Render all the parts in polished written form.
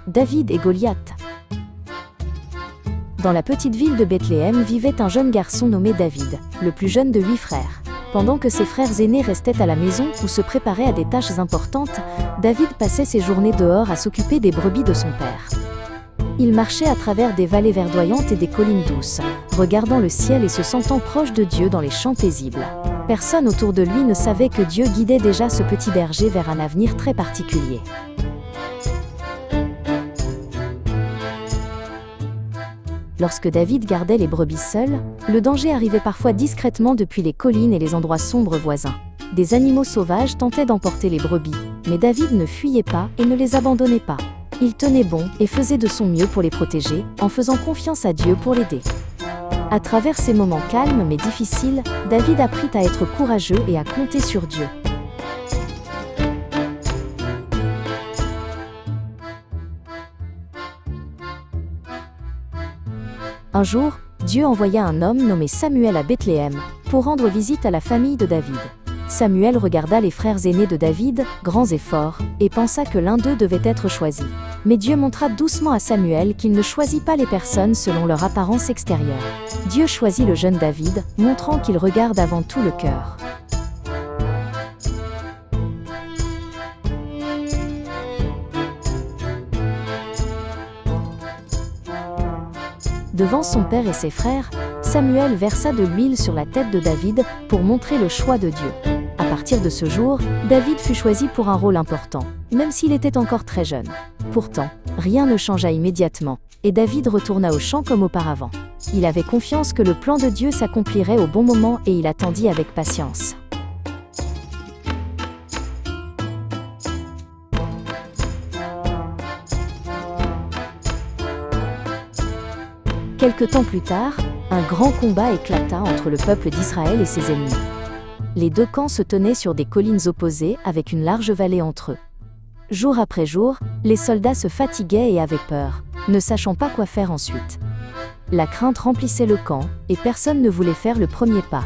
David et Goliath. Dans la petite ville de Bethléem vivait un jeune garçon nommé David, le plus jeune de 8 frères. Pendant que ses frères aînés restaient à la maison ou se préparaient à des tâches importantes, David passait ses journées dehors à s'occuper des brebis de son père. Il marchait à travers des vallées verdoyantes et des collines douces, regardant le ciel et se sentant proche de Dieu dans les champs paisibles. Personne autour de lui ne savait que Dieu guidait déjà ce petit berger vers un avenir très particulier. Lorsque David gardait les brebis seuls, le danger arrivait parfois discrètement depuis les collines et les endroits sombres voisins. Des animaux sauvages tentaient d'emporter les brebis, mais David ne fuyait pas et ne les abandonnait pas. Il tenait bon et faisait de son mieux pour les protéger, en faisant confiance à Dieu pour l'aider. À travers ces moments calmes mais difficiles, David apprit à être courageux et à compter sur Dieu. Un jour, Dieu envoya un homme nommé Samuel à Bethléem, pour rendre visite à la famille de David. Samuel regarda les frères aînés de David, grands et forts, et pensa que l'un d'eux devait être choisi. Mais Dieu montra doucement à Samuel qu'il ne choisit pas les personnes selon leur apparence extérieure. Dieu choisit le jeune David, montrant qu'il regarde avant tout le cœur. Devant son père et ses frères, Samuel versa de l'huile sur la tête de David pour montrer le choix de Dieu. À partir de ce jour, David fut choisi pour un rôle important, même s'il était encore très jeune. Pourtant, rien ne changea immédiatement, et David retourna au champ comme auparavant. Il avait confiance que le plan de Dieu s'accomplirait au bon moment et il attendit avec patience. Quelque temps plus tard, un grand combat éclata entre le peuple d'Israël et ses ennemis. Les deux camps se tenaient sur des collines opposées avec une large vallée entre eux. Jour après jour, les soldats se fatiguaient et avaient peur, ne sachant pas quoi faire ensuite. La crainte remplissait le camp, et personne ne voulait faire le premier pas.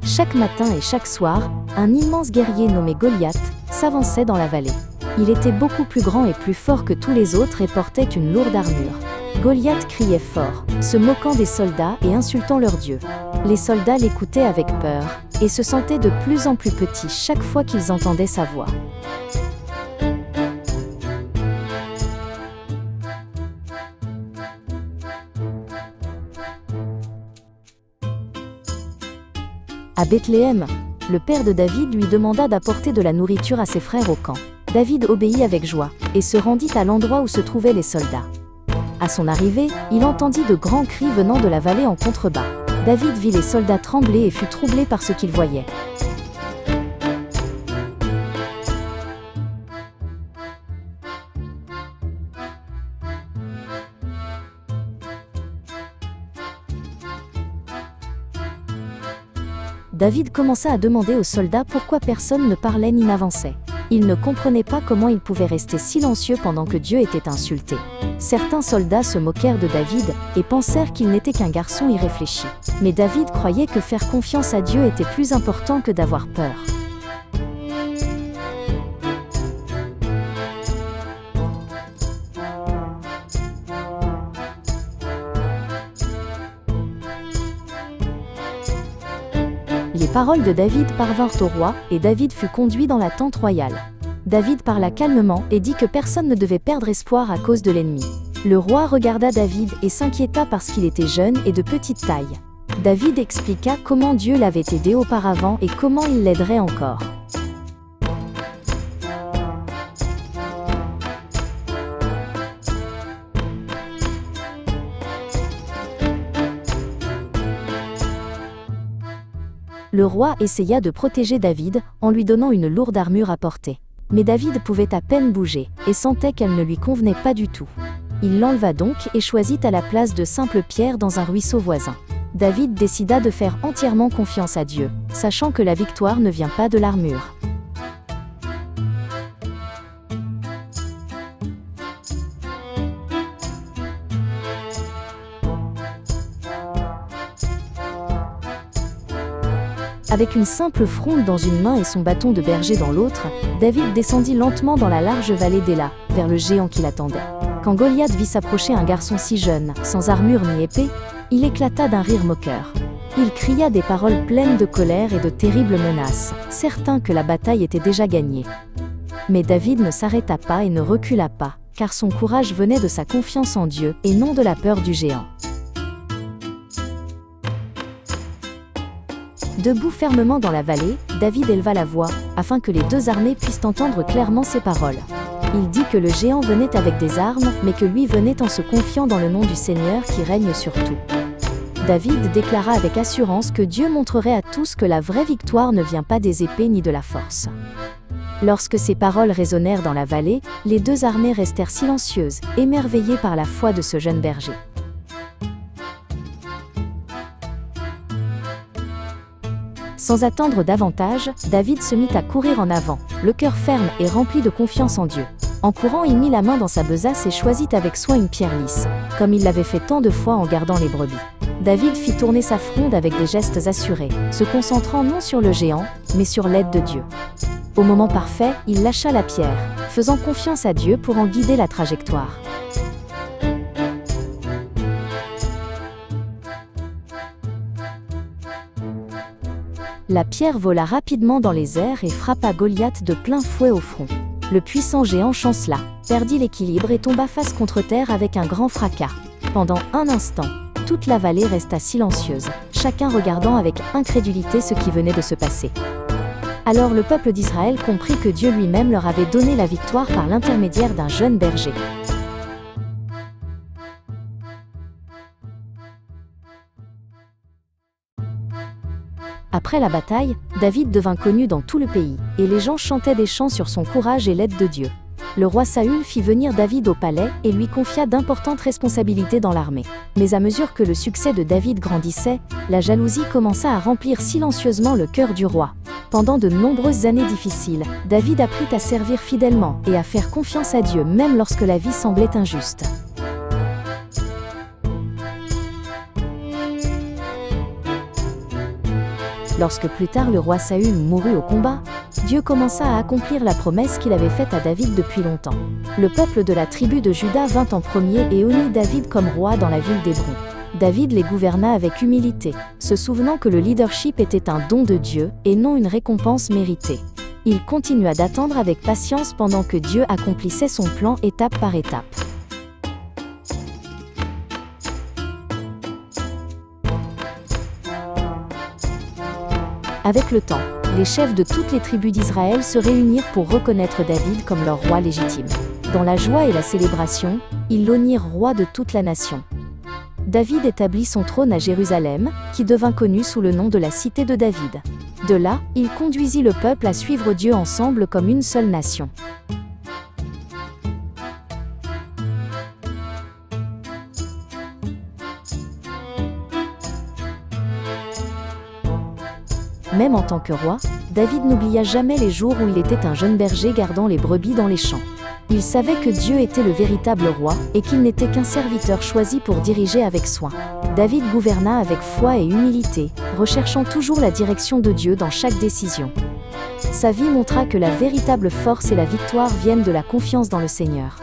Chaque matin et chaque soir, un immense guerrier nommé Goliath s'avançait dans la vallée. Il était beaucoup plus grand et plus fort que tous les autres et portait une lourde armure. Goliath criait fort, se moquant des soldats et insultant leur Dieu. Les soldats l'écoutaient avec peur et se sentaient de plus en plus petits chaque fois qu'ils entendaient sa voix. À Bethléem, le père de David lui demanda d'apporter de la nourriture à ses frères au camp. David obéit avec joie et se rendit à l'endroit où se trouvaient les soldats. À son arrivée, il entendit de grands cris venant de la vallée en contrebas. David vit les soldats trembler et fut troublé par ce qu'il voyait. David commença à demander aux soldats pourquoi personne ne parlait ni n'avançait. Il ne comprenait pas comment il pouvait rester silencieux pendant que Dieu était insulté. Certains soldats se moquèrent de David et pensèrent qu'il n'était qu'un garçon irréfléchi. Mais David croyait que faire confiance à Dieu était plus important que d'avoir peur. Les paroles de David parvinrent au roi, et David fut conduit dans la tente royale. David parla calmement et dit que personne ne devait perdre espoir à cause de l'ennemi. Le roi regarda David et s'inquiéta parce qu'il était jeune et de petite taille. David expliqua comment Dieu l'avait aidé auparavant et comment il l'aiderait encore. Le roi essaya de protéger David en lui donnant une lourde armure à porter. Mais David pouvait à peine bouger et sentait qu'elle ne lui convenait pas du tout. Il l'enleva donc et choisit à la place de simples pierres dans un ruisseau voisin. David décida de faire entièrement confiance à Dieu, sachant que la victoire ne vient pas de l'armure. Avec une simple fronde dans une main et son bâton de berger dans l'autre, David descendit lentement dans la large vallée d'Éla, vers le géant qui l'attendait. Quand Goliath vit s'approcher un garçon si jeune, sans armure ni épée, il éclata d'un rire moqueur. Il cria des paroles pleines de colère et de terribles menaces, certain que la bataille était déjà gagnée. Mais David ne s'arrêta pas et ne recula pas, car son courage venait de sa confiance en Dieu et non de la peur du géant. Debout fermement dans la vallée, David éleva la voix, afin que les deux armées puissent entendre clairement ses paroles. Il dit que le géant venait avec des armes, mais que lui venait en se confiant dans le nom du Seigneur qui règne sur tout. David déclara avec assurance que Dieu montrerait à tous que la vraie victoire ne vient pas des épées ni de la force. Lorsque ces paroles résonnèrent dans la vallée, les deux armées restèrent silencieuses, émerveillées par la foi de ce jeune berger. Sans attendre davantage, David se mit à courir en avant, le cœur ferme et rempli de confiance en Dieu. En courant, il mit la main dans sa besace et choisit avec soin une pierre lisse, comme il l'avait fait tant de fois en gardant les brebis. David fit tourner sa fronde avec des gestes assurés, se concentrant non sur le géant, mais sur l'aide de Dieu. Au moment parfait, il lâcha la pierre, faisant confiance à Dieu pour en guider la trajectoire. La pierre vola rapidement dans les airs et frappa Goliath de plein fouet au front. Le puissant géant chancela, perdit l'équilibre et tomba face contre terre avec un grand fracas. Pendant un instant, toute la vallée resta silencieuse, chacun regardant avec incrédulité ce qui venait de se passer. Alors le peuple d'Israël comprit que Dieu lui-même leur avait donné la victoire par l'intermédiaire d'un jeune berger. Après la bataille, David devint connu dans tout le pays, et les gens chantaient des chants sur son courage et l'aide de Dieu. Le roi Saül fit venir David au palais et lui confia d'importantes responsabilités dans l'armée. Mais à mesure que le succès de David grandissait, la jalousie commença à remplir silencieusement le cœur du roi. Pendant de nombreuses années difficiles, David apprit à servir fidèlement et à faire confiance à Dieu même lorsque la vie semblait injuste. Lorsque plus tard le roi Saül mourut au combat, Dieu commença à accomplir la promesse qu'il avait faite à David depuis longtemps. Le peuple de la tribu de Juda vint en premier et unit David comme roi dans la ville d'Hébron. David les gouverna avec humilité, se souvenant que le leadership était un don de Dieu et non une récompense méritée. Il continua d'attendre avec patience pendant que Dieu accomplissait son plan étape par étape. Avec le temps, les chefs de toutes les tribus d'Israël se réunirent pour reconnaître David comme leur roi légitime. Dans la joie et la célébration, ils l'honnirent roi de toute la nation. David établit son trône à Jérusalem, qui devint connu sous le nom de la cité de David. De là, il conduisit le peuple à suivre Dieu ensemble comme une seule nation. Même en tant que roi, David n'oublia jamais les jours où il était un jeune berger gardant les brebis dans les champs. Il savait que Dieu était le véritable roi et qu'il n'était qu'un serviteur choisi pour diriger avec soin. David gouverna avec foi et humilité, recherchant toujours la direction de Dieu dans chaque décision. Sa vie montra que la véritable force et la victoire viennent de la confiance dans le Seigneur.